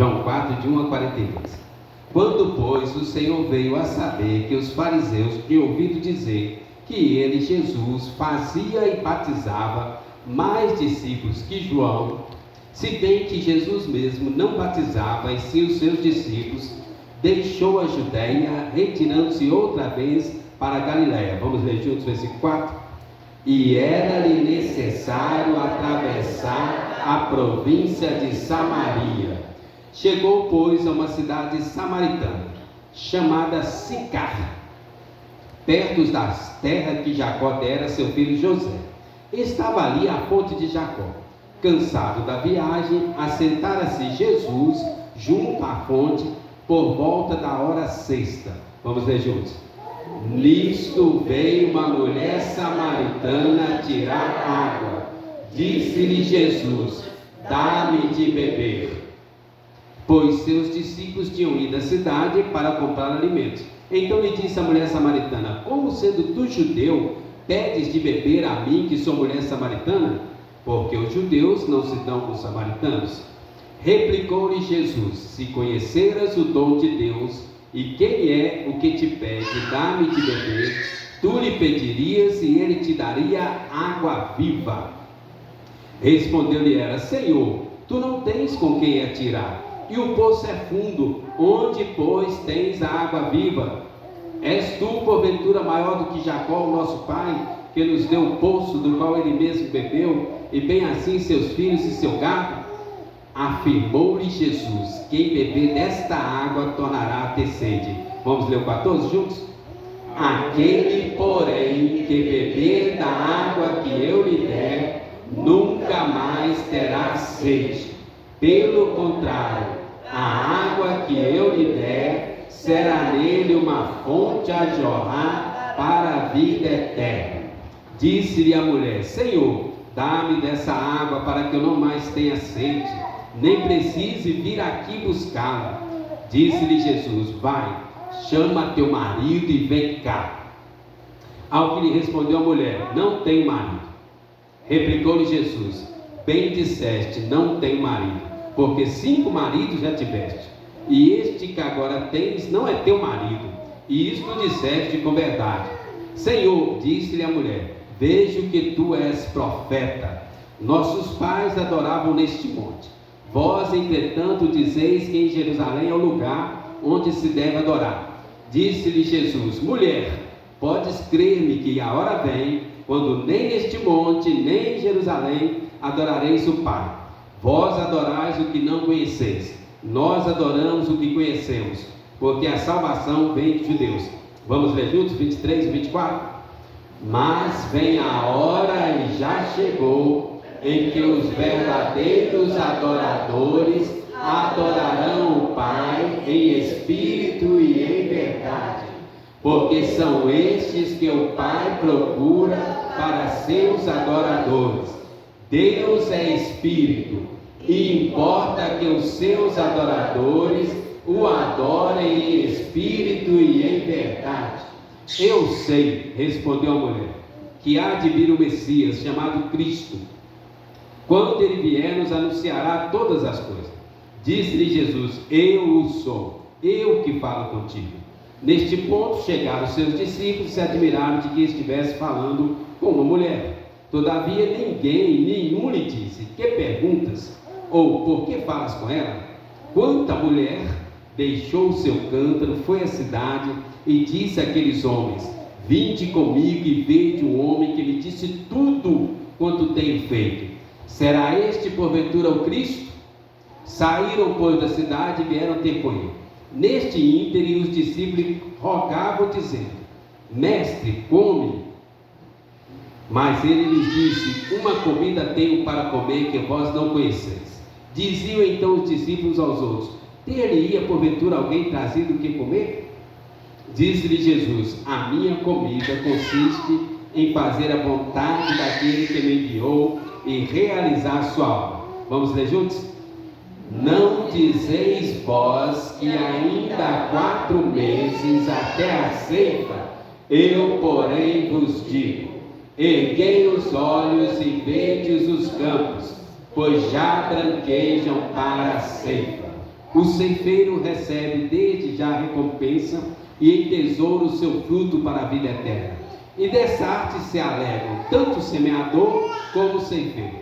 João 4, de 1 a 42. Quando, pois, o Senhor veio a saber que os fariseus tinham ouvido dizer que ele, Jesus, fazia e batizava mais discípulos que João, se bem que Jesus mesmo não batizava, e sim os seus discípulos, deixou a Judéia, retirando-se outra vez para a Galiléia. Vamos ler juntos o versículo 4. E era-lhe necessário atravessar a província de Samaria. Chegou, pois, a uma cidade samaritana, chamada Sicar, perto das terras que Jacó dera a seu filho José. Estava ali a fonte de Jacó. Cansado da viagem, assentara-se Jesus junto à fonte por volta da hora sexta. Vamos ler juntos. Nisto veio uma mulher samaritana tirar água. Disse-lhe Jesus: dá-me de beber. Pois seus discípulos tinham ido à cidade para comprar alimentos. Então lhe disse a mulher samaritana: como sendo tu judeu, pedes de beber a mim, que sou mulher samaritana? Porque os judeus não se dão com os samaritanos. Replicou-lhe Jesus: se conheceras o dom de Deus, e quem é o que te pede, dá-me de beber, tu lhe pedirias e ele te daria água viva. Respondeu-lhe ela: Senhor, tu não tens com quem atirar, e o poço é fundo, onde, pois, tens a água viva? És tu, porventura, maior do que Jacó, o nosso pai, que nos deu o poço do qual ele mesmo bebeu, e bem assim seus filhos e seu gado? Afirmou-lhe Jesus: quem beber desta água tornará a ter sede. Vamos ler o 14 juntos? Aquele, porém, que beber da água que eu lhe der, nunca mais terá sede. Pelo contrário, a água que eu lhe der será nele uma fonte a jorrar para a vida eterna. Disse-lhe a mulher: Senhor, dá-me dessa água para que eu não mais tenha sede, nem precise vir aqui buscá-la. Disse-lhe Jesus: vai, chama teu marido e vem cá. Ao que lhe respondeu a mulher: não tenho marido. Replicou-lhe Jesus: bem disseste, não tenho marido, porque 5 maridos já tiveste, e este que agora tens não é teu marido, e isto disseste com verdade. Senhor, disse-lhe a mulher, vejo que tu és profeta. Nossos pais adoravam neste monte, vós, entretanto, dizeis que em Jerusalém é o lugar onde se deve adorar. Disse-lhe Jesus: mulher, podes crer-me que a hora vem, quando nem neste monte, nem em Jerusalém adorareis o Pai. Vós adorais o que não conheceis, nós adoramos o que conhecemos, porque a salvação vem dos judeus. Vamos ler juntos 23 e 24? Mas vem a hora, e já chegou, em que os verdadeiros adoradores adorarão o Pai em espírito e em verdade, porque são estes que o Pai procura para seus adoradores. Deus é espírito, e importa que os seus adoradores o adorem em espírito e em verdade. Eu sei, respondeu a mulher, que há de vir o Messias, chamado Cristo. Quando ele vier, nos anunciará todas as coisas. Disse-lhe Jesus: eu o sou, eu que falo contigo. Neste ponto chegaram os seus discípulos e se admiraram de que estivesse falando com uma mulher. Todavia nenhum lhe disse: que perguntas? Ou por que falas com ela? Quanto a mulher, deixou o seu cântaro, foi à cidade e disse àqueles homens: vinde comigo e vede um homem que me disse tudo quanto tenho feito. Será este porventura o Cristo? Saíram, pois, da cidade e vieram ter com ele. Neste ínterim os discípulos rogavam, dizendo: mestre, come. Mas ele lhes disse: uma comida tenho para comer que vós não conheceis. Diziam então os discípulos aos outros: ter-lhe-ia porventura alguém trazido o que comer? Disse-lhe Jesus: a minha comida consiste em fazer a vontade daquele que me enviou e realizar a sua obra. Vamos ler juntos? Não dizeis vós que ainda há 4 meses até a ceifa? Eu, porém, vos digo: erguei os olhos e vedes os campos, pois já branquejam para a ceifa. O ceifeiro recebe desde já a recompensa e em tesouro o seu fruto para a vida eterna. E dessa arte se alegram tanto o semeador como o ceifeiro.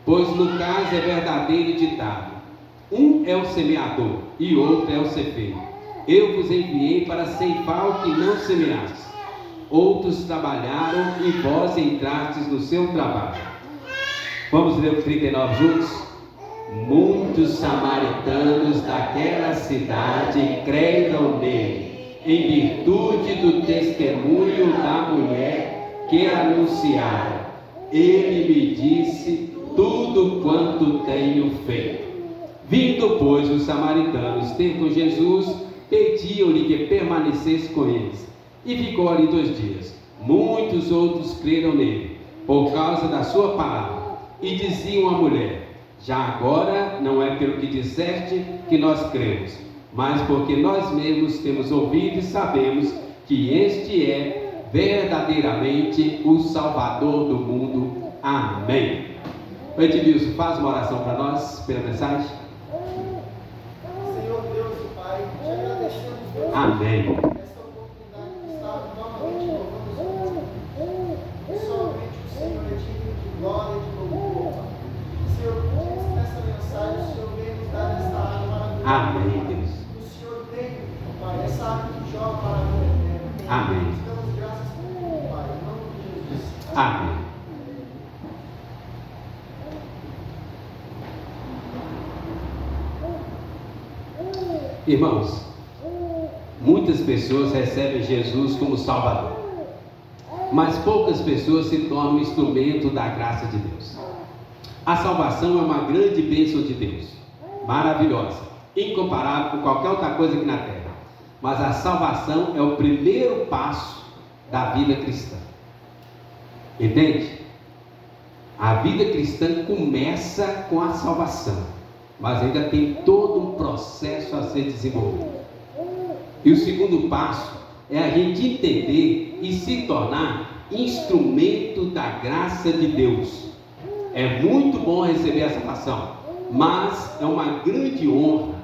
Pois no caso é verdadeiro ditado: um é o semeador e outro é o ceifeiro. Eu vos enviei para ceifar o que não semeastes. Outros trabalharam e vós entrastes no seu trabalho. Vamos ler o 39 juntos? Muitos samaritanos daquela cidade creram nele, em virtude do testemunho da mulher que anunciara. Ele me disse tudo quanto tenho feito. Vindo, pois, os samaritanos ter com Jesus, pediam-lhe que permanecesse com eles. E ficou ali 2 dias. Muitos outros creram nele, por causa da sua palavra. E diziam à mulher: já agora não é pelo que disseste que nós cremos, mas porque nós mesmos temos ouvido e sabemos que este é verdadeiramente o Salvador do mundo. Amém. Edmilson, faz uma oração para nós pela mensagem. Senhor Deus e Pai, te agradecemos, Deus, amém, essa oportunidade de estar novamente louvando o Senhor. Somente o Senhor é digno de glória e de louvor, Pai. Senhor, nessa mensagem, o Senhor vem nos dar essa arma maravilhosa. amém, Deus. O Senhor tem, Pai, essa arma de Jó para a vida eterna. Amém. Damos graças por tudo, Pai, em nome de Jesus. Amém. Irmãos, muitas pessoas recebem Jesus como Salvador, mas poucas pessoas se tornam instrumento da graça de Deus. A salvação é uma grande bênção de Deus, maravilhosa, incomparável com qualquer outra coisa aqui na terra. Mas a salvação é o primeiro passo da vida cristã. Entende? A vida cristã começa com a salvação, mas ainda tem todo um processo a ser desenvolvido. E o segundo passo é a gente entender e se tornar instrumento da graça de Deus. É muito bom receber a salvação, mas é uma grande honra,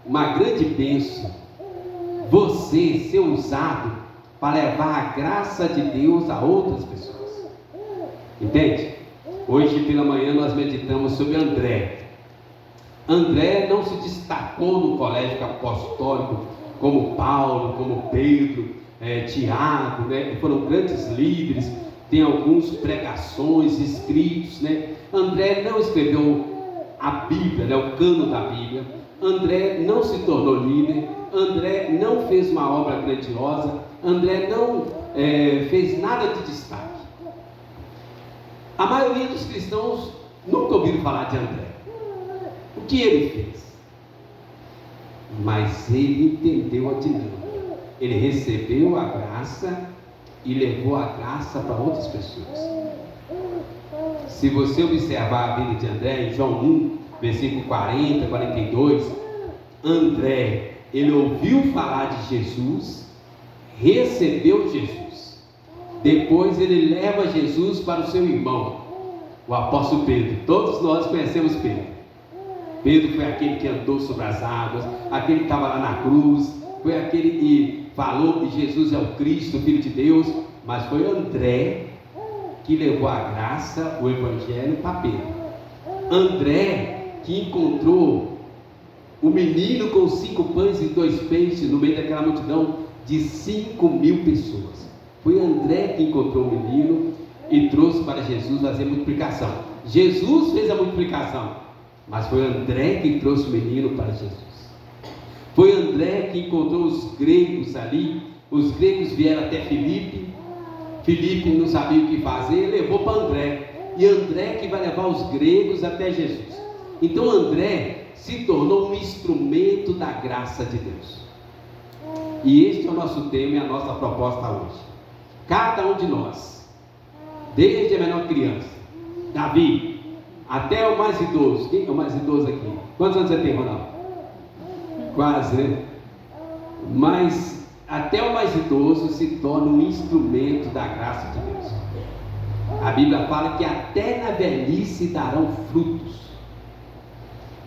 uma grande bênção, você ser usado para levar a graça de Deus a outras pessoas. Entende? Hoje pela manhã nós meditamos sobre André. André não se destacou no colégio apostólico como Paulo, como Pedro, Tiago, né? Foram grandes líderes, tem alguns pregações, escritos, né? André não escreveu a Bíblia, né? O cano da Bíblia. André não se tornou líder. André não fez uma obra grandiosa. André não fez nada de destaque. A maioria dos cristãos nunca ouviram falar de André. O que ele fez? Mas ele entendeu a dinâmica. Ele recebeu a graça e levou a graça para outras pessoas. Se você observar a vida de André, em João 1, versículo 40, 42, André, ele ouviu falar de Jesus, recebeu Jesus. Depois ele leva Jesus para o seu irmão, o apóstolo Pedro. Todos nós conhecemos Pedro. Pedro foi aquele que andou sobre as águas, aquele que estava lá na cruz, foi aquele que falou que Jesus é o Cristo, o Filho de Deus. Mas foi André que levou a graça, o Evangelho para Pedro. André que encontrou o menino com 5 pães e 2 peixes no meio daquela multidão de 5.000 pessoas. Foi André que encontrou o menino e trouxe para Jesus fazer multiplicação. Jesus fez a multiplicação, mas foi André que trouxe o menino para Jesus. Foi André que encontrou os gregos ali. Os gregos vieram até Filipe. Filipe não sabia o que fazer, levou para André. E André que vai levar os gregos até Jesus. Então André se tornou um instrumento da graça de Deus. E este é o nosso tema e a nossa proposta hoje. Cada um de nós, desde a menor criança, Davi, até o mais idoso. Quem é o mais idoso aqui? Quantos anos você tem, Ronaldo? Quase, né? Mas até o mais idoso se torna um instrumento da graça de Deus. A Bíblia fala que até na velhice darão frutos.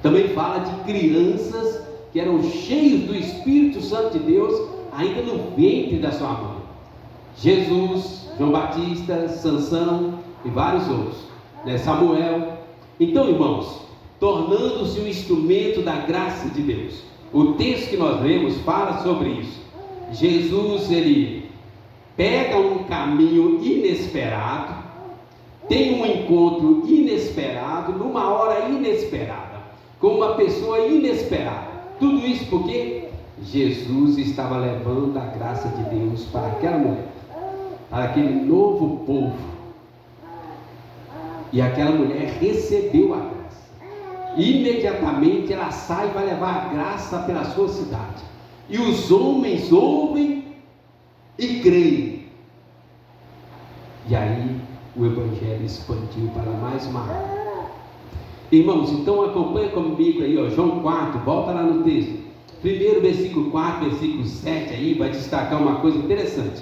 Também fala de crianças que eram cheios do Espírito Santo de Deus, ainda no ventre da sua mãe. Jesus, João Batista, Sansão e vários outros, né? Samuel. Então, irmãos, tornando-se um instrumento da graça de Deus. O texto que nós lemos fala sobre isso. Jesus, ele pega um caminho inesperado, tem um encontro inesperado, numa hora inesperada, com uma pessoa inesperada. Tudo isso porque Jesus estava levando a graça de Deus para aquela mulher, para aquele novo povo. E aquela mulher recebeu a graça. Imediatamente ela sai e vai levar a graça pela sua cidade. E os homens ouvem e creem. E aí o evangelho expandiu para mais uma área. Irmãos, então acompanha comigo aí, ó, João 4, volta lá no texto. Primeiro versículo 4, versículo 7 aí, vai destacar uma coisa interessante.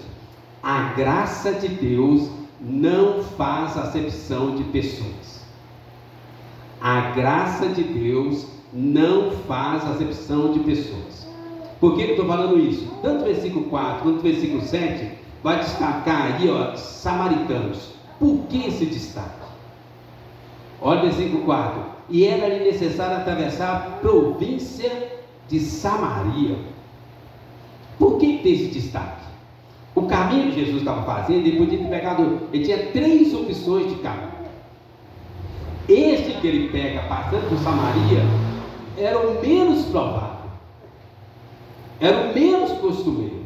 A graça de Deus não faz acepção de pessoas. A graça de Deus não faz acepção de pessoas. Por que eu estou falando isso? Tanto o versículo 4 quanto o versículo 7 vai destacar aí, ó, samaritanos. Por que esse destaque? Olha o versículo 4. E era-lhe necessário atravessar a província de Samaria. Por que tem esse destaque? O caminho que Jesus estava fazendo, ele podia ter pegado, ele tinha 3 opções de caminho. Este que ele pega passando por Samaria era o menos provável, era o menos costumeiro,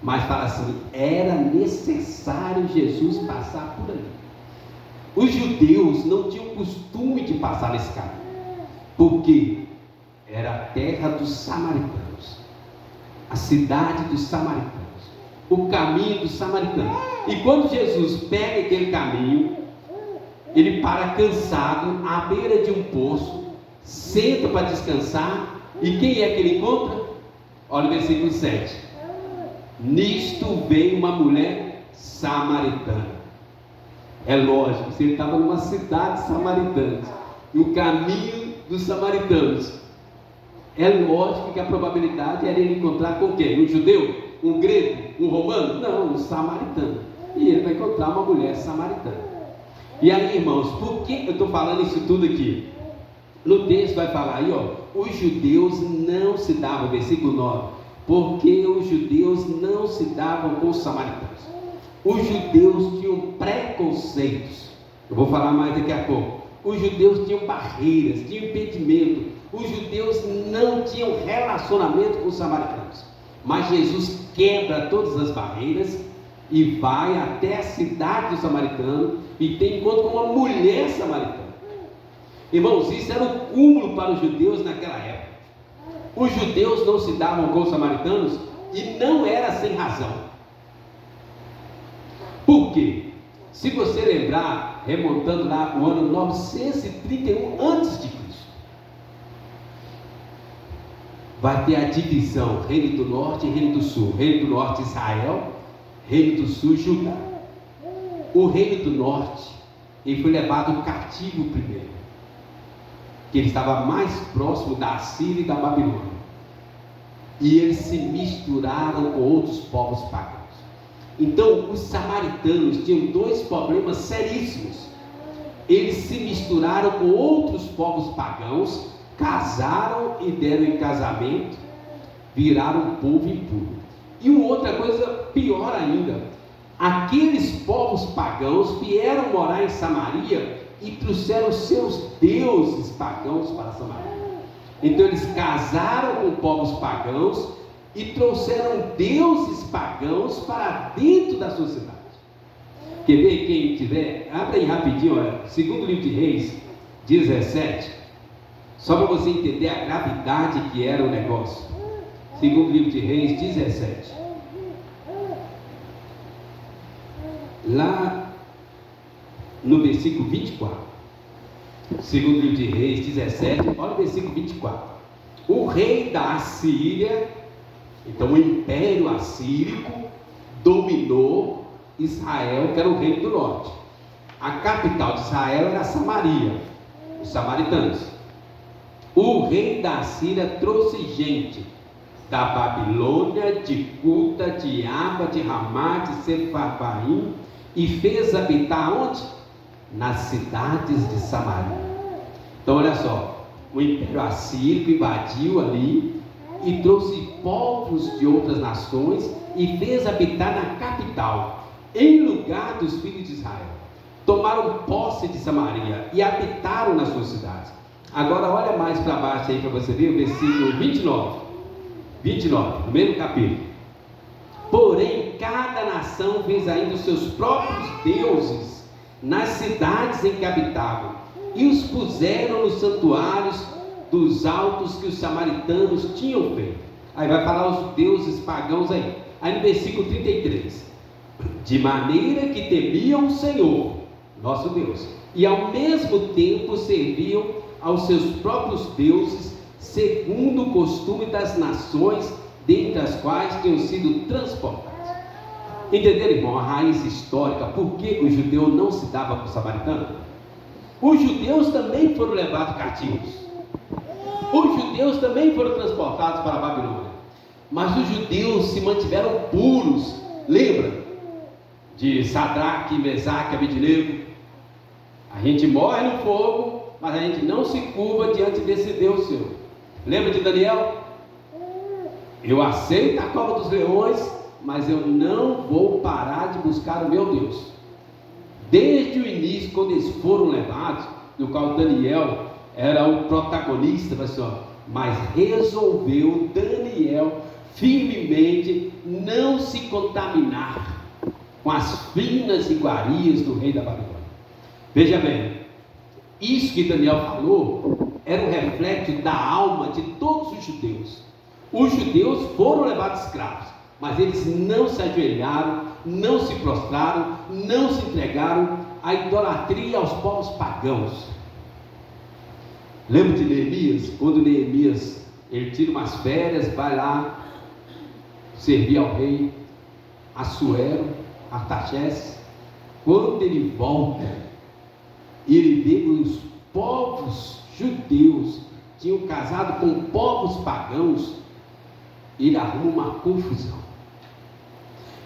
mas fala assim, era necessário Jesus passar por ali. Os judeus não tinham costume de passar nesse caminho, porque era a terra dos samaritanos, a cidade dos samaritanos, o caminho dos samaritanos. E quando Jesus pega aquele caminho, ele para cansado à beira de um poço, senta para descansar, e quem é que ele encontra? Olha o versículo 7. Nisto veio uma mulher samaritana. É lógico, se ele estava numa cidade samaritana, no caminho dos samaritanos, é lógico que a probabilidade era ele encontrar com quem? Um judeu? Um grego? Um romano? Não, um samaritano. E ele vai encontrar uma mulher samaritana. E aí, irmãos, por que eu estou falando isso tudo aqui? No texto vai falar aí, ó, os judeus não se davam, versículo 9, porque os judeus não se davam com os samaritanos. Os judeus tinham preconceitos. Eu vou falar mais daqui a pouco. Os judeus tinham barreiras, tinham impedimento. Os judeus não tinham relacionamento com os samaritanos. Mas Jesus quebra todas as barreiras e vai até a cidade do samaritano e tem encontro com uma mulher samaritana. Irmãos, isso era o cúmulo para os judeus naquela época. Os judeus não se davam com os samaritanos e não era sem razão. Por quê? Se você lembrar, remontando lá o ano 931 a.C., vai ter a divisão, Reino do Norte e Reino do Sul. Reino do Norte, Israel, Reino do Sul, Judá. O Reino do Norte, ele foi levado cativo primeiro, que ele estava mais próximo da Assíria e da Babilônia, e eles se misturaram com outros povos pagãos. Então os samaritanos tinham 2 problemas seríssimos. Eles se misturaram com outros povos pagãos, casaram e deram em casamento, viraram um povo impuro. E uma outra coisa pior ainda, aqueles povos pagãos vieram morar em Samaria e trouxeram seus deuses pagãos para Samaria. Então eles casaram com povos pagãos e trouxeram deuses pagãos para dentro da sua cidade. Quer ver? Quem tiver, abre aí rapidinho, olha, segundo livro de Reis 17, só para você entender a gravidade que era o negócio. Segundo livro de Reis 17, lá no versículo 24, segundo livro de Reis 17, olha o versículo 24. O rei da Assíria, então o império assírico, dominou Israel, que era o reino do norte. A capital de Israel era Samaria, os samaritanos. o rei da Síria trouxe gente da Babilônia, de Cuta, de Aba, de Ramá, de Sefarvaim, e fez habitar onde? Nas cidades de Samaria. Então olha só, o Império Assírio invadiu ali e trouxe povos de outras nações e fez habitar na capital, em lugar dos filhos de Israel. Tomaram posse de Samaria e habitaram nas suas cidades. Agora olha mais para baixo aí para você ver o versículo 29, primeiro capítulo. Porém, cada nação fez ainda os seus próprios deuses nas cidades em que habitavam, e os puseram nos santuários dos altos que os samaritanos tinham feito. Aí vai falar os deuses pagãos aí. Aí no versículo 33, de maneira que temiam o Senhor, nosso Deus, e ao mesmo tempo serviam aos seus próprios deuses, segundo o costume das nações, dentre as quais tinham sido transportados. Entenderam, irmão, a raiz histórica, por que o judeu não se dava com o samaritano? Os judeus também foram levados cativos. Os judeus também foram transportados para a Babilônia. Mas os judeus se mantiveram puros. Lembra de Sadraque, Mesaque e Abednego? A gente morre no fogo, mas a gente não se curva diante desse Deus seu. Lembra de Daniel? Eu aceito a cova dos leões, mas eu não vou parar de buscar o meu Deus. Desde o início, quando eles foram levados, no qual Daniel era o protagonista, pessoal, mas resolveu Daniel firmemente não se contaminar com as finas iguarias do rei da Babilônia. Veja bem, isso que Daniel falou era um reflexo da alma de todos os judeus. Os judeus foram levados escravos, mas eles não se ajoelharam, não se prostraram, não se entregaram à idolatria aos povos pagãos. Lembra de Neemias? Quando Neemias ele tira umas férias, vai lá servir ao rei Assuero, Artaxerxes. Quando ele volta, ele vê que os povos judeus tinham casado com povos pagãos. Ele arruma uma confusão.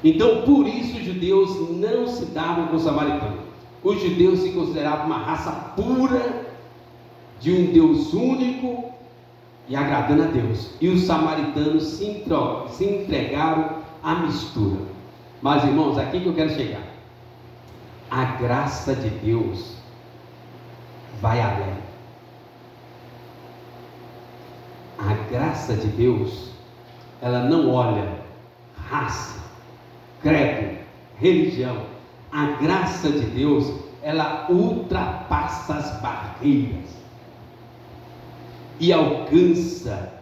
Então, por isso, os judeus não se davam com os samaritanos. Os judeus se consideravam uma raça pura, de um Deus único e agradando a Deus. E os samaritanos se entregaram à mistura. Mas, irmãos, aqui que eu quero chegar. A graça de Deus vai além. A graça de Deus, ela não olha raça, credo, religião. A graça de Deus, ela ultrapassa as barreiras e alcança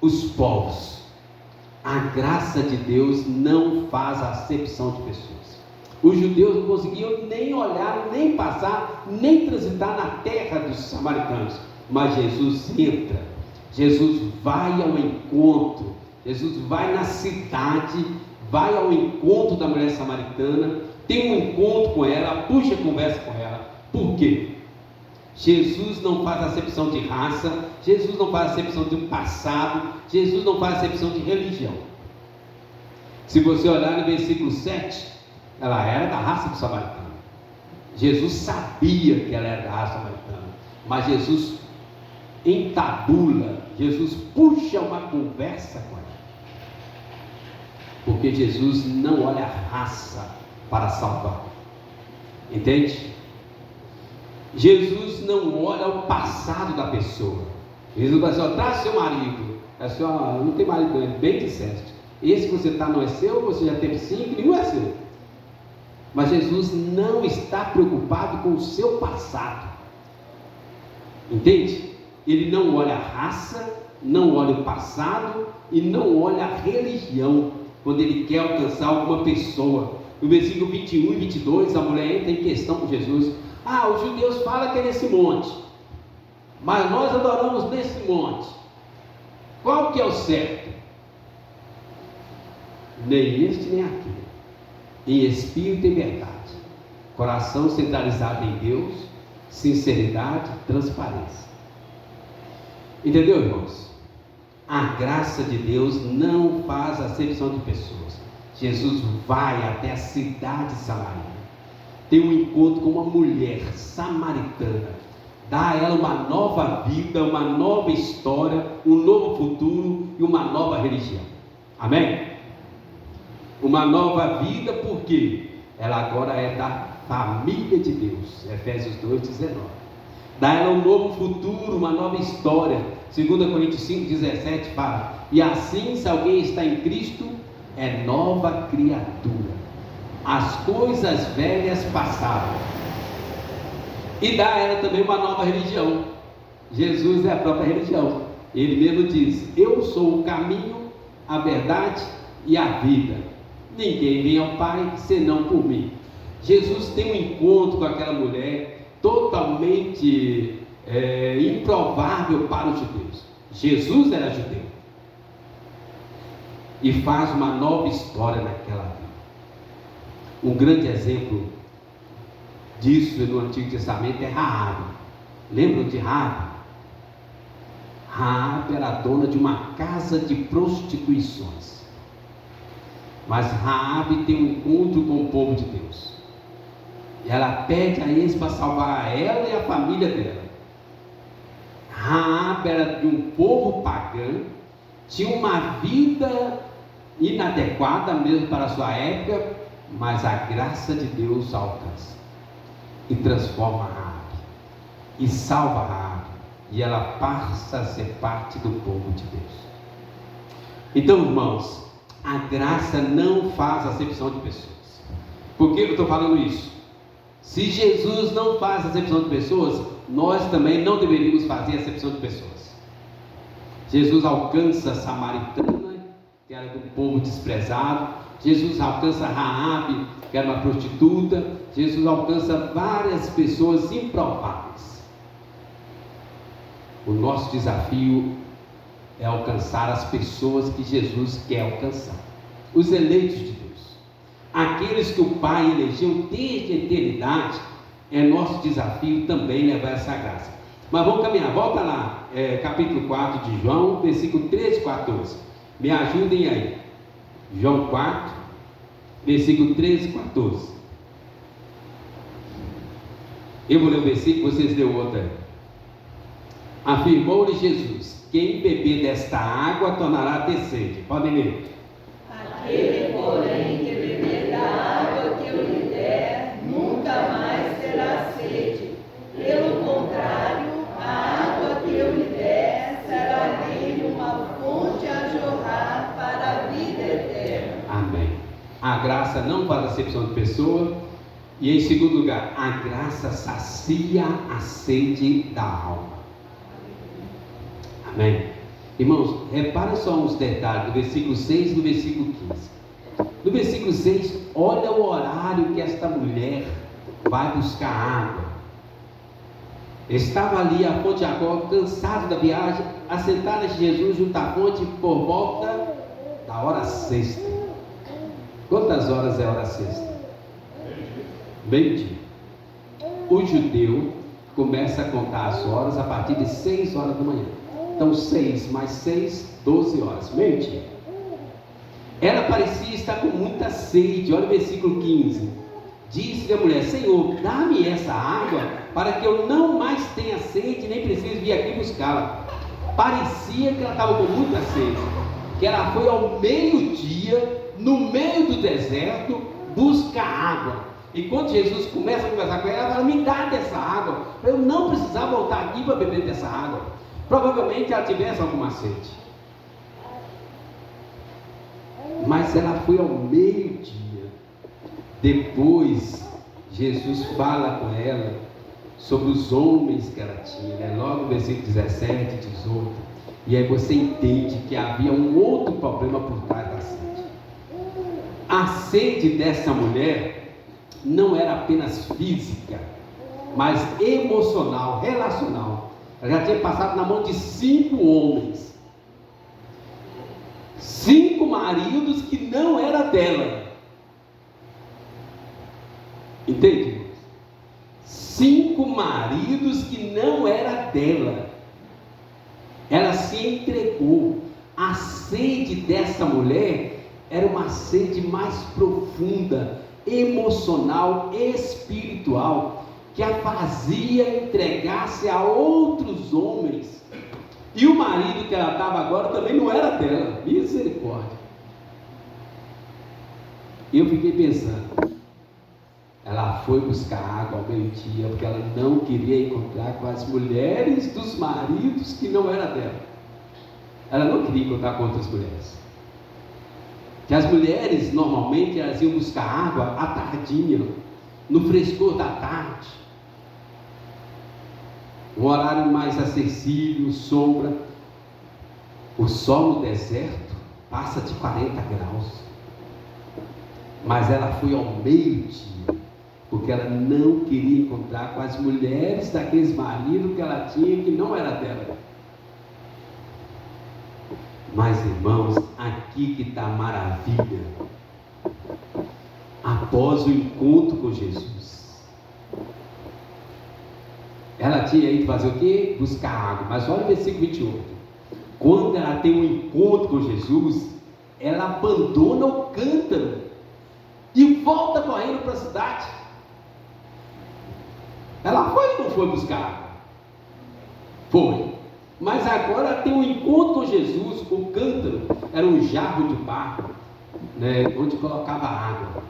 os povos. A graça de Deus não faz acepção de pessoas. Os judeus não conseguiam nem olhar, nem passar, nem transitar na terra dos samaritanos. Mas Jesus entra, Jesus vai ao encontro, Jesus vai na cidade, vai ao encontro da mulher samaritana, tem um encontro com ela, puxa a conversa com ela. Por quê? Jesus não faz acepção de raça, Jesus não faz acepção de passado, Jesus não faz acepção de religião. Se você olhar no versículo 7, ela era da raça do samaritano. Jesus sabia que ela era da raça samaritana, mas Jesus entabula, Jesus puxa uma conversa com ela. Porque Jesus não olha a raça para salvar. Entende? Jesus não olha o passado da pessoa. Jesus vai dizer, traz seu marido. É assim, não tem marido, não, bem disseste. Esse que você está não é seu, você já teve 5, nenhum é seu. Mas Jesus não está preocupado com o seu passado. Entende? Ele não olha a raça, não olha o passado e não olha a religião quando ele quer alcançar alguma pessoa. No versículo 21 e 22, a mulher entra em questão com Jesus. Os judeus falam que é nesse monte, mas nós adoramos nesse monte. Qual que é o certo? Nem este nem aquele. Em espírito e verdade, coração centralizado em Deus, sinceridade, transparência. Entendeu, irmãos? A graça de Deus não faz acepção de pessoas. Jesus vai até a cidade de Samaria, tem um encontro com uma mulher samaritana, dá a ela uma nova vida, uma nova história, um novo futuro e uma nova religião. Amém? Uma nova vida, porque ela agora é da família de Deus. Efésios 2:19. Dá a ela um novo futuro, uma nova história. 2 Coríntios 5:17 fala: e assim, se alguém está em Cristo, é nova criatura. As coisas velhas passaram. E dá a ela também uma nova religião. Jesus é a própria religião. Ele mesmo diz: eu sou o caminho, a verdade e a vida. Ninguém vem ao Pai senão por mim. Jesus tem um encontro com aquela mulher totalmente improvável para os judeus. Jesus era judeu e faz uma nova história naquela vida. Um grande exemplo disso no Antigo Testamento é Raabe. Lembram de Raabe? Raabe era dona de uma casa de prostituições. Mas Raabe tem um encontro com o povo de Deus. E ela pede a eles para salvar ela e a família dela. Raabe era de um povo pagão, tinha uma vida inadequada mesmo para a sua época, mas a graça de Deus alcança e transforma Raabe e salva Raabe, e ela passa a ser parte do povo de Deus. Então, irmãos, a graça não faz acepção de pessoas. Por que eu estou falando isso? Se Jesus não faz acepção de pessoas, nós também não deveríamos fazer acepção de pessoas. Jesus alcança a samaritana, que era do povo desprezado. Jesus alcança Raabe, que era uma prostituta. Jesus alcança várias pessoas improváveis. O nosso desafio é alcançar as pessoas que Jesus quer alcançar, os eleitos de Deus, aqueles que o Pai elegeu desde a eternidade. É nosso desafio também levar essa graça. Mas vamos caminhar, volta lá, capítulo 4 de João, versículo 13 e 14. Me ajudem aí. João 4, versículo 13 e 14. Eu vou ler o versículo, vocês lêem outra aí. Afirmou-lhe Jesus: quem beber desta água tornará a ter sede. Podem ler. Aquele, porém, que beber da água que eu lhe der, nunca mais terá sede. Pelo contrário, a água que eu lhe der será nele uma fonte a jorrar para a vida eterna. Amém. A graça não faz acepção de pessoa. E em segundo lugar, a graça sacia a sede da alma. Amém. Irmãos, repara só uns detalhes do versículo 6 e do versículo 15. No versículo 6, olha o horário que esta mulher vai buscar água. Estava ali a fonte de Jacó, cansado da viagem, assentada de Jesus junto à fonte por volta da hora sexta. Quantas horas é a hora sexta? Meio-dia. O judeu começa a contar as horas a partir de 6 horas da manhã. Então 6 mais 6, 12 horas, meio-dia. Ela parecia estar com muita sede. Olha o versículo 15. Disse-lhe a mulher: Senhor, dá-me essa água, para que eu não mais tenha sede, nem precise vir aqui buscá-la. Parecia que ela estava com muita sede, que ela foi ao meio-dia, no meio do deserto, buscar água. E quando Jesus começa a conversar com ela, ela fala: me dá dessa água, para eu não precisar voltar aqui para beber dessa água. Provavelmente ela tivesse alguma sede, mas ela foi ao meio-dia. Depois Jesus fala com ela sobre os homens que ela tinha, né? Logo no versículo 17, 18. E aí você entende que havia um outro problema por trás da sede. A sede dessa mulher não era apenas física, mas emocional, relacional. Ela já tinha passado na mão de 5 homens, 5 maridos que não era dela. Entende? 5 maridos que não era dela. Ela ela se entregou. A sede dessa mulher era uma sede mais profunda, emocional, espiritual, que a fazia entregar-se a outros homens. E o marido que ela estava agora também não era dela. Misericórdia. Eu fiquei pensando, ela foi buscar água ao meio-dia, porque ela não queria encontrar com as mulheres dos maridos que não era dela. Ela não queria encontrar com outras mulheres. Que as mulheres, normalmente, elas iam buscar água à tardinha, no frescor da tarde. Um horário mais acessível, sombra. O sol no deserto passa de 40 graus. Mas ela foi ao meio-dia, porque ela não queria encontrar com as mulheres daqueles maridos que ela tinha que não era dela. Mas, irmãos, aqui que está a maravilha. Após o encontro com Jesus, ela tinha ido fazer o quê? Buscar água. Mas olha o versículo 28. Quando ela tem um encontro com Jesus, ela abandona o cântaro e volta correndo para a cidade. Ela foi ou não foi buscar água? Foi. Mas agora ela tem um encontro com Jesus. O cântaro era um jarro de barro, né, onde colocava água.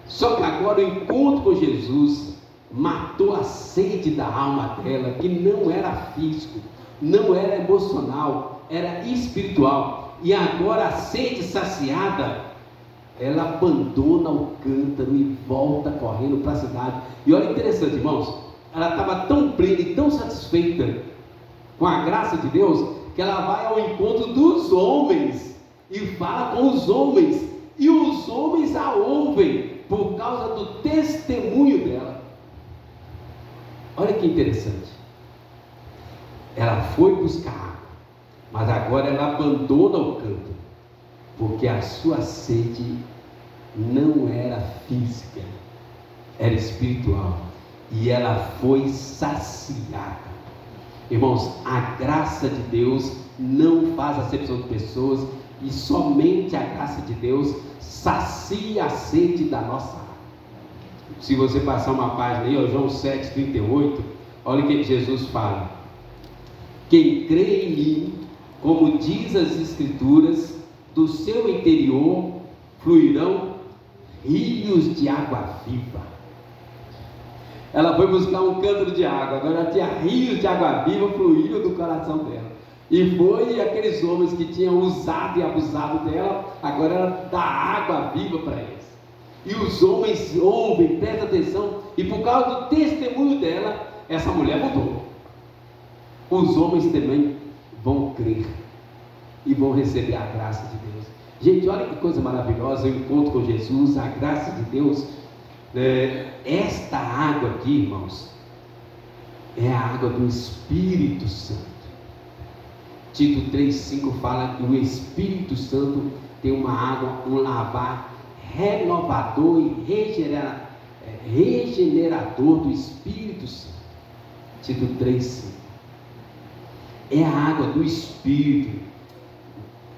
Só que agora o encontro com Jesus matou a sede da alma dela, que não era físico, não era emocional, era espiritual. E agora a sede saciada, ela abandona o cântaro e volta correndo para a cidade. E olha interessante, irmãos, ela estava tão plena e tão satisfeita com a graça de Deus, que ela vai ao encontro dos homens e fala com os homens, e os homens a ouvem por causa do testemunho dela. Olha que interessante. Ela foi buscar água, mas agora ela abandona o cântaro, porque a sua sede não era física, era espiritual, e ela foi saciada. Irmãos, a graça de Deus não faz acepção de pessoas, e somente a graça de Deus sacia a sede da nossa alma. Se você passar uma página aí, ó, João 7,38, olha o que Jesus fala: quem crê em mim, como diz as Escrituras, do seu interior fluirão rios de água viva. Ela foi buscar um cântaro de água, agora tinha rios de água viva fluindo do coração dela. E foi aqueles homens que tinham usado e abusado dela, agora ela dá água viva para eles. E os homens ouvem, prestam atenção, e por causa do testemunho dela, essa mulher mudou. Os homens também vão crer e vão receber a graça de Deus. Gente, olha que coisa maravilhosa, o encontro com Jesus, a graça de Deus. Esta água aqui, irmãos, é a água do Espírito Santo. Tito 3,5 fala que o Espírito Santo tem uma água, um lavar renovador e regenerador do Espírito Santo. Tito 3,5 é a água do Espírito,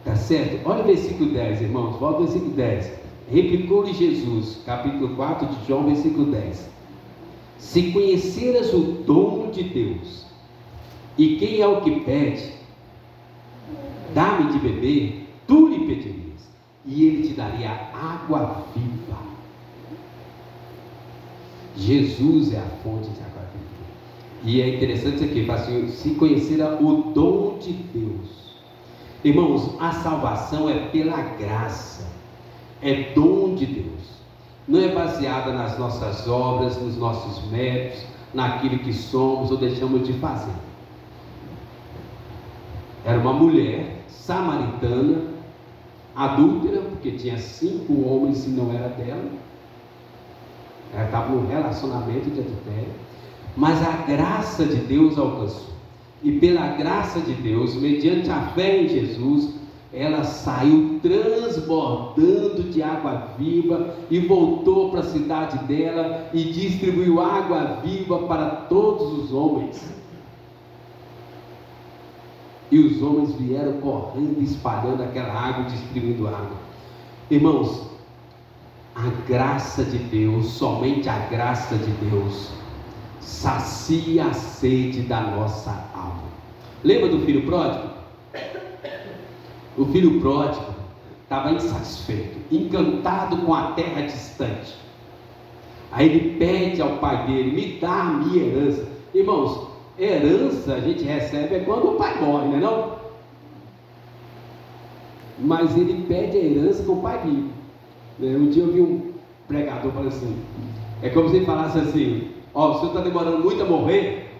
tá certo? Olha o versículo 10, irmãos, volta ao versículo 10. Replicou-lhe Jesus, capítulo 4 de João, versículo 10: se conheceras o dom de Deus, e quem é o que pede, dá-me de beber, tu lhe pedirias, e ele te daria água viva. Jesus é a fonte de água viva. E é interessante isso aqui, assim, se conhecera o dom de Deus. Irmãos, a salvação é pela graça, é dom de Deus, não é baseada nas nossas obras, nos nossos méritos, naquilo que somos ou deixamos de fazer. Era uma mulher samaritana, adúltera, porque tinha 5 homens e não era dela. Ela estava num relacionamento de adultério, mas a graça de Deus alcançou, e pela graça de Deus, mediante a fé em Jesus, ela saiu transbordando de água viva e voltou para a cidade dela e distribuiu água viva para todos os homens. E os homens vieram correndo, espalhando aquela água, distribuindo água. Irmãos, a graça de Deus, somente a graça de Deus, sacia a sede da nossa alma. Lembra do filho pródigo? O filho pródigo estava insatisfeito, encantado com a terra distante. Aí ele pede ao pai dele: me dá a minha herança. Irmãos, herança a gente recebe é quando o pai morre, não é não? Mas ele pede a herança com o pai vivo. Um dia eu vi um pregador falando assim, é como se ele falasse assim: ó, o senhor está demorando muito a morrer,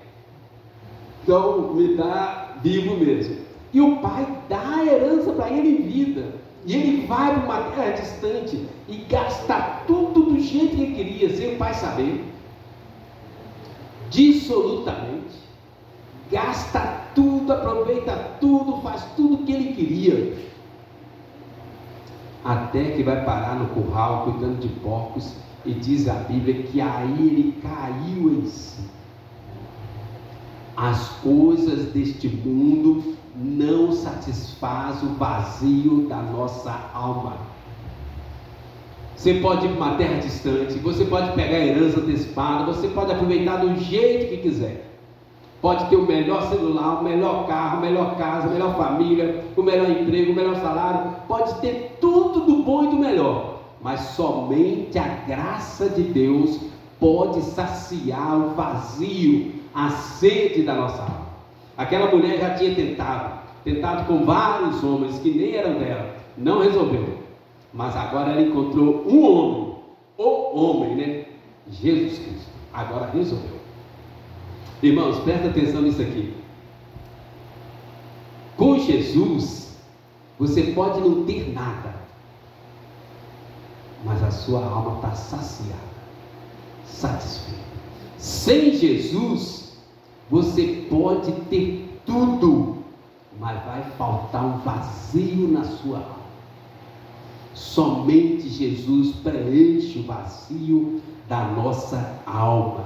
então me dá vivo mesmo. E o pai dá a herança para ele em vida, e ele vai para uma terra distante e gasta tudo do jeito que ele queria, sem o pai saber, dissolutamente, gasta tudo, aproveita tudo, faz tudo o que ele queria, até que vai parar no curral cuidando de porcos, e diz a Bíblia que aí ele caiu em si. As coisas deste mundo não satisfaz o vazio da nossa alma. Você pode ir para uma terra distante, você pode pegar a herança antecipada, você pode aproveitar do jeito que quiser. Pode ter o melhor celular, o melhor carro, a melhor casa, a melhor família, o melhor emprego, o melhor salário, pode ter tudo do bom e do melhor, mas somente a graça de Deus pode saciar o vazio, a sede da nossa alma. Aquela mulher já tinha tentado com vários homens que nem eram dela, não resolveu, mas agora ela encontrou um homem, o homem, né? Jesus Cristo, agora resolveu. Irmãos, presta atenção nisso aqui. Com Jesus, você pode não ter nada, mas a sua alma está saciada, satisfeita. Sem Jesus, você pode ter tudo, mas vai faltar um vazio na sua alma. Somente Jesus preenche o vazio da nossa alma.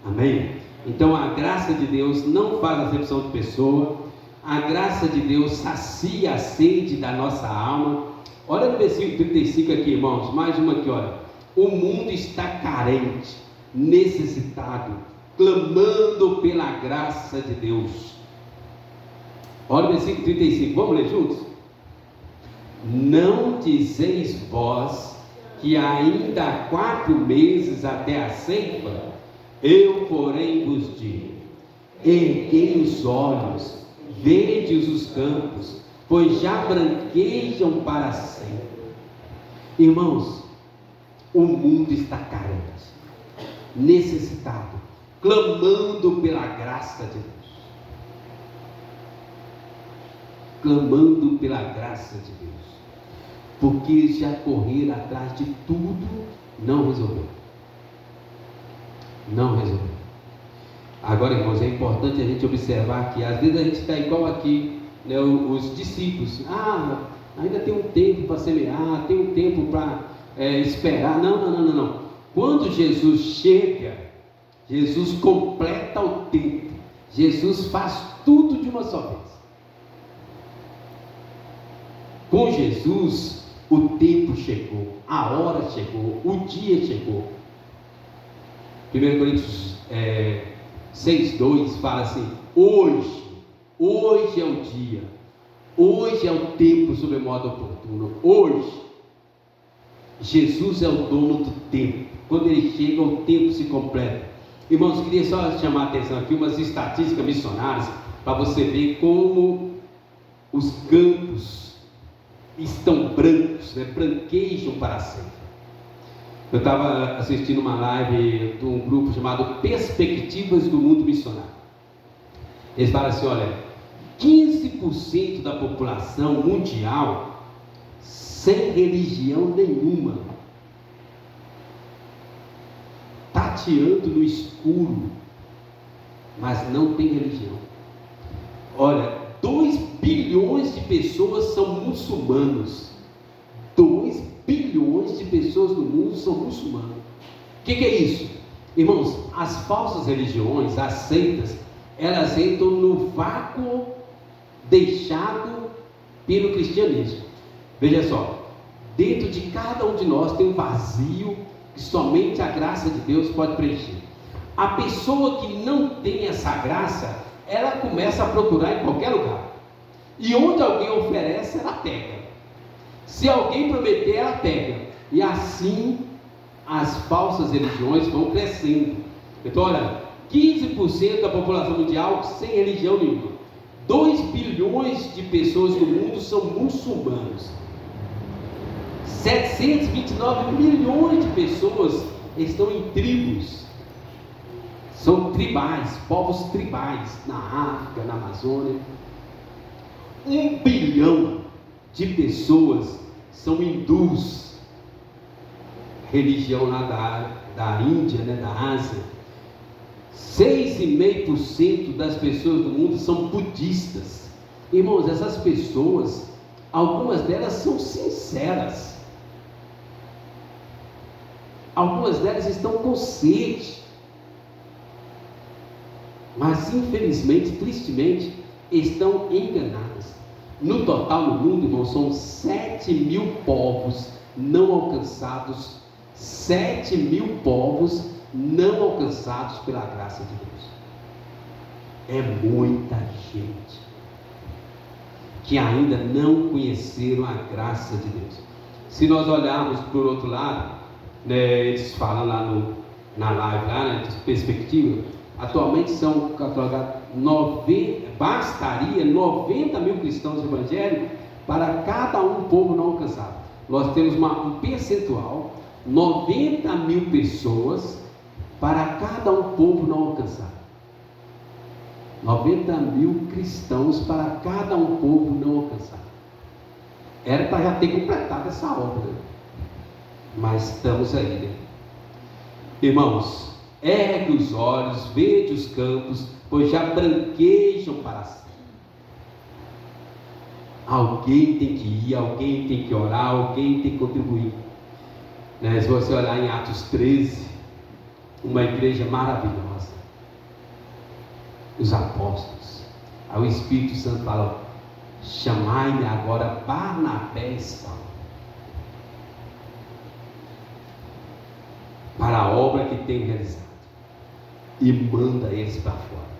Amém? Então a graça de Deus não faz acepção de pessoa, a graça de Deus sacia a sede da nossa alma. Olha no versículo 35 aqui, irmãos, mais uma aqui, olha. O mundo está carente, necessitado, clamando pela graça de Deus. Olha o versículo 35, vamos ler juntos? Não dizeis vós que ainda há 4 meses até a ceifa? Eu, porém, vos digo: erguei os olhos, vedes os campos, pois já branquejam para sempre. Irmãos, o mundo está carente, necessitado, clamando pela graça de Deus. Clamando pela graça de Deus, porque já correram atrás de tudo, não resolveu. Não resolveu. Agora, irmãos, é importante a gente observar que às vezes a gente está igual aqui, né, os discípulos. Ainda tem um tempo para semear, tem um tempo para esperar. Não. Quando Jesus chega, Jesus completa o tempo. Jesus faz tudo de uma só vez. Com Jesus, o tempo chegou, a hora chegou, o dia chegou. 1 Coríntios 6:2 fala assim: hoje é o dia, hoje é o tempo sobremodo oportuno. Hoje, Jesus é o dono do tempo. Quando ele chega, o tempo se completa. Irmãos, queria só chamar a atenção aqui umas estatísticas missionárias, para você ver como os campos estão brancos, né? Branquejam para sempre. Eu estava assistindo uma live de um grupo chamado Perspectivas do Mundo Missionário. Eles falam assim: olha, 15% da população mundial sem religião nenhuma, tateando no escuro, mas não tem religião. Olha, 2 bilhões de pessoas são muçulmanos. 2 bilhões de pessoas no mundo são muçulmanos. O que é isso? Irmãos, as falsas religiões, as seitas, elas entram no vácuo deixado pelo cristianismo. Veja só, dentro de cada um de nós tem um vazio que somente a graça de Deus pode preencher. A pessoa que não tem essa graça, ela começa a procurar em qualquer lugar, e onde alguém oferece, ela pega. Se alguém prometer, ela pega. E assim as falsas religiões vão crescendo. Então olha, 15% da população mundial sem religião nenhuma. 2 bilhões de pessoas no mundo são muçulmanos. 729 milhões de pessoas estão em tribos. São tribais, povos tribais, na África, na Amazônia. 1 bilhão de pessoas são hindus, religião lá da Índia, né, da Ásia. 6,5% das pessoas do mundo são budistas. Irmãos, essas pessoas, algumas delas são sinceras, algumas delas estão com sede, mas infelizmente, tristemente, estão enganadas. No total no mundo, irmãos, são 7.000 povos não alcançados, 7.000 povos não alcançados pela graça de Deus. É muita gente que ainda não conheceram a graça de Deus. Se nós olharmos por outro lado, né, eles falam lá na live, lá na perspectiva, atualmente são catalogados bastaria 90 mil cristãos evangélicos para cada um povo não alcançado. Nós temos um percentual, 90 mil pessoas para cada um povo não alcançado. 90 mil cristãos para cada um povo não alcançado. Era para já ter completado essa obra, mas estamos aí, né? Irmãos, ergue os olhos, vede os campos, pois já branquejam para si. Alguém tem que ir, alguém tem que orar, alguém tem que contribuir, né? Se você olhar em Atos 13, uma igreja maravilhosa, os apóstolos, aí o Espírito Santo fala: chamai-me agora Barnabé e Saulo, para a obra que tem realizado, e manda eles para fora.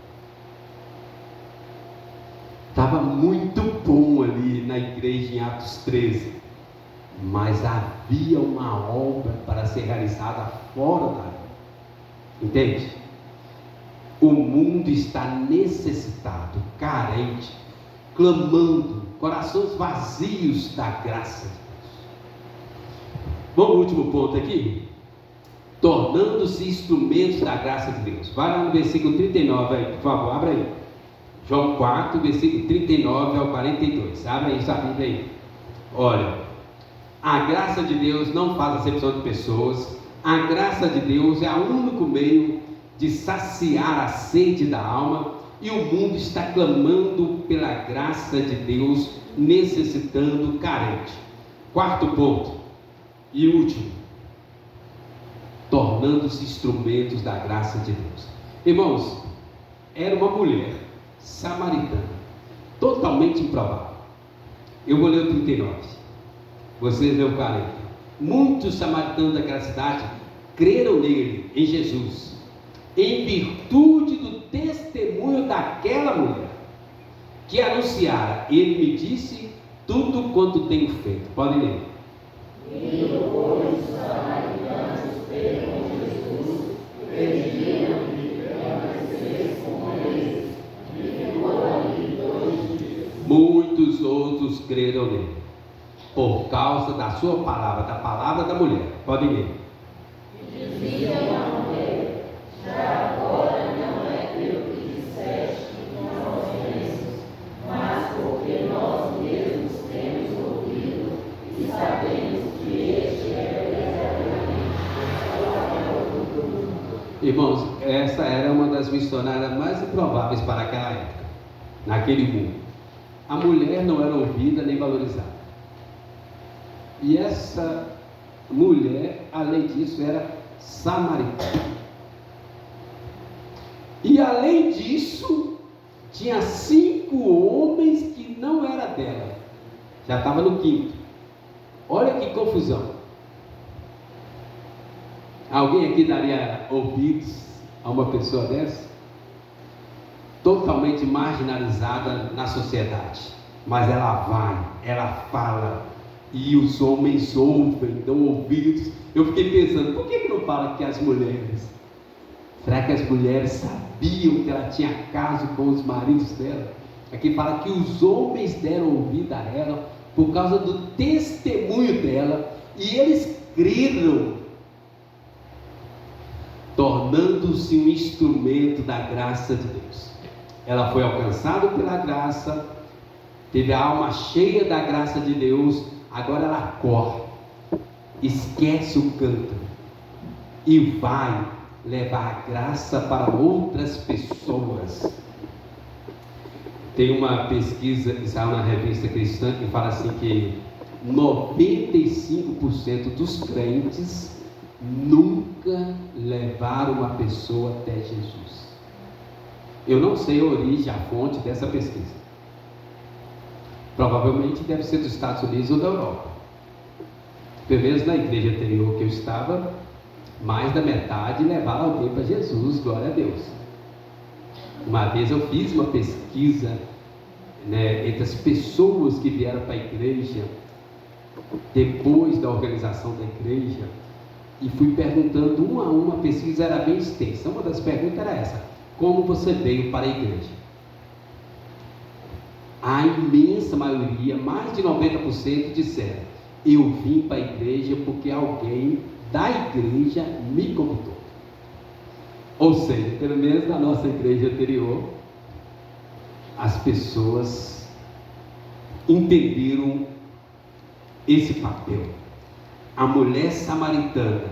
Estava muito bom ali na igreja em Atos 13, mas havia uma obra para ser realizada fora da igreja. Entende? O mundo está necessitado, carente, clamando, corações vazios da graça de Deus. Vamos ao último ponto aqui. Tornando-se instrumentos da graça de Deus. Vai lá no versículo 39 aí, por favor, abra aí. João 4, versículo 39 ao 42. Abre aí sua Bíblia aí. Olha, a graça de Deus não faz acepção de pessoas. A graça de Deus é o único meio de saciar a sede da alma, e o mundo está clamando pela graça de Deus, necessitando, carente. Quarto ponto e último: tornando-se instrumentos da graça de Deus. Irmãos, era uma mulher samaritana, totalmente improvável. Eu vou ler o 39, vocês lêem o 40. Muitos samaritanos daquela cidade creram nele, em Jesus, em virtude do testemunho daquela mulher, que anunciara: ele me disse tudo quanto tenho feito. Podem ler. Muitos outros creram nele, por causa da sua palavra, da palavra da mulher. Podem ler. Dizia a mulher: já agora não é pelo que disseste que nós cremos, mas porque nós mesmos temos ouvido e sabemos que este é verdadeiramente o Salvador. Irmãos, essa era uma das missionárias mais improváveis para aquela época, naquele mundo. A mulher não era ouvida nem valorizada. E essa mulher, além disso, era samaritana. E além disso, tinha 5 homens que dela. Já estava no quinto. Olha que confusão. Alguém aqui daria ouvidos a uma pessoa dessa? Totalmente marginalizada na sociedade. Mas ela vai, ela fala, e os homens ouvem, dão ouvidos. Eu fiquei pensando, por que não fala que as mulheres? Será que as mulheres sabiam que ela tinha caso com os maridos dela? Aqui fala que os homens deram ouvido a ela por causa do testemunho dela, e eles creram, tornando-se um instrumento da graça de Deus. Ela foi alcançada pela graça, teve a alma cheia da graça de Deus, agora ela corre, esquece o cântaro e vai levar a graça para outras pessoas. Tem uma pesquisa que saiu na revista cristã que fala assim que 95% dos crentes nunca levaram uma pessoa até Jesus. Eu não sei a origem, a fonte dessa pesquisa. Provavelmente deve ser dos Estados Unidos ou da Europa. Pelo menos na igreja anterior que eu estava, mais da metade levaram alguém para Jesus, glória a Deus. Uma vez eu fiz uma pesquisa, entre as pessoas que vieram para a igreja depois da organização da igreja, e fui perguntando uma a uma. A pesquisa era bem extensa. Uma das perguntas era essa: como você veio para a igreja? A imensa maioria, mais de 90%, disseram: eu vim para a igreja porque alguém da igreja me convidou. Ou seja, pelo menos na nossa igreja anterior, as pessoas entenderam esse papel. A mulher samaritana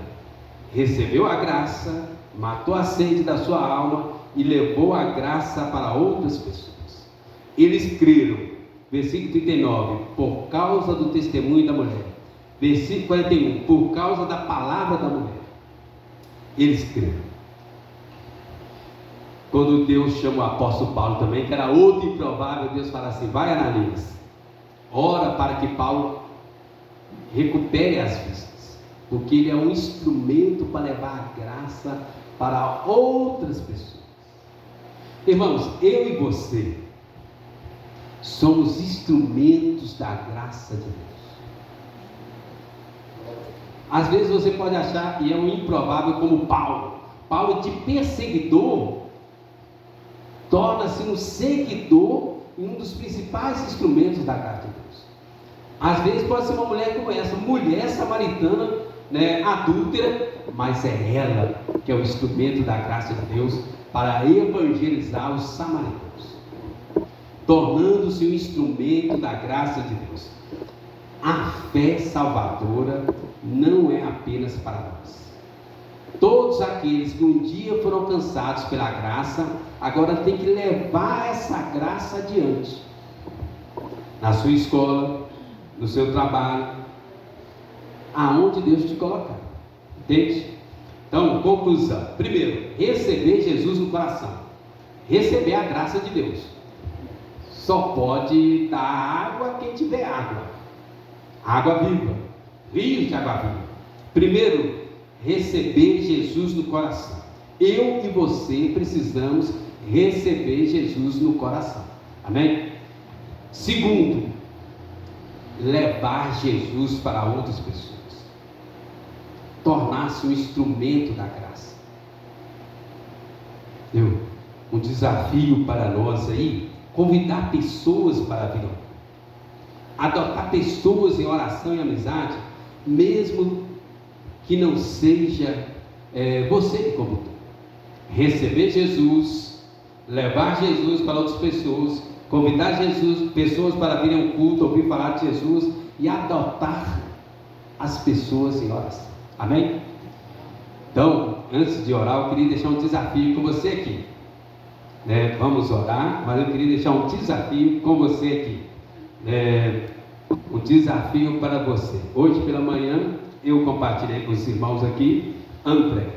recebeu a graça, matou a sede da sua alma e levou a graça para outras pessoas. Eles creram, versículo 39, por causa do testemunho da mulher. Versículo 41, por causa da palavra da mulher. Eles creram. Quando Deus chama o apóstolo Paulo também, que era outro improvável, Deus fala assim: vai, Ananias, ora para que Paulo recupere as vistas, porque ele é um instrumento para levar a graça para outras pessoas. Irmãos, eu e você somos instrumentos da graça de Deus. Às vezes você pode achar que é um improvável como Paulo. Paulo, de perseguidor, torna-se um seguidor e um dos principais instrumentos da graça de Deus. Às vezes pode ser uma mulher como essa, mulher samaritana, adúltera, mas é ela que é o instrumento da graça de Deus para evangelizar os samaritanos, tornando-se um instrumento da graça de Deus. A fé salvadora não é apenas para nós. Todos aqueles que um dia foram alcançados pela graça, agora tem que levar essa graça adiante, na sua escola, no seu trabalho, aonde Deus te colocar. Entende? Então, conclusão. Primeiro, receber Jesus no coração. Receber a graça de Deus. Só pode dar água quem tiver água. Água viva. Rios de água viva. Primeiro, receber Jesus no coração. Eu e você precisamos receber Jesus no coração. Amém? Segundo, levar Jesus para outras pessoas. Tornar-se um instrumento da graça. Um desafio para nós aí, convidar pessoas para vir ao culto. Adotar pessoas em oração e amizade, mesmo que não seja você que convidou. Receber Jesus, levar Jesus para outras pessoas, convidar pessoas para virem ao culto, ouvir falar de Jesus e adotar as pessoas em oração. Amém? Então, antes de orar, eu queria deixar um desafio com você aqui. Vamos orar, mas eu queria deixar um desafio com você aqui. Um desafio para você. Hoje pela manhã eu compartilhei com os irmãos aqui, André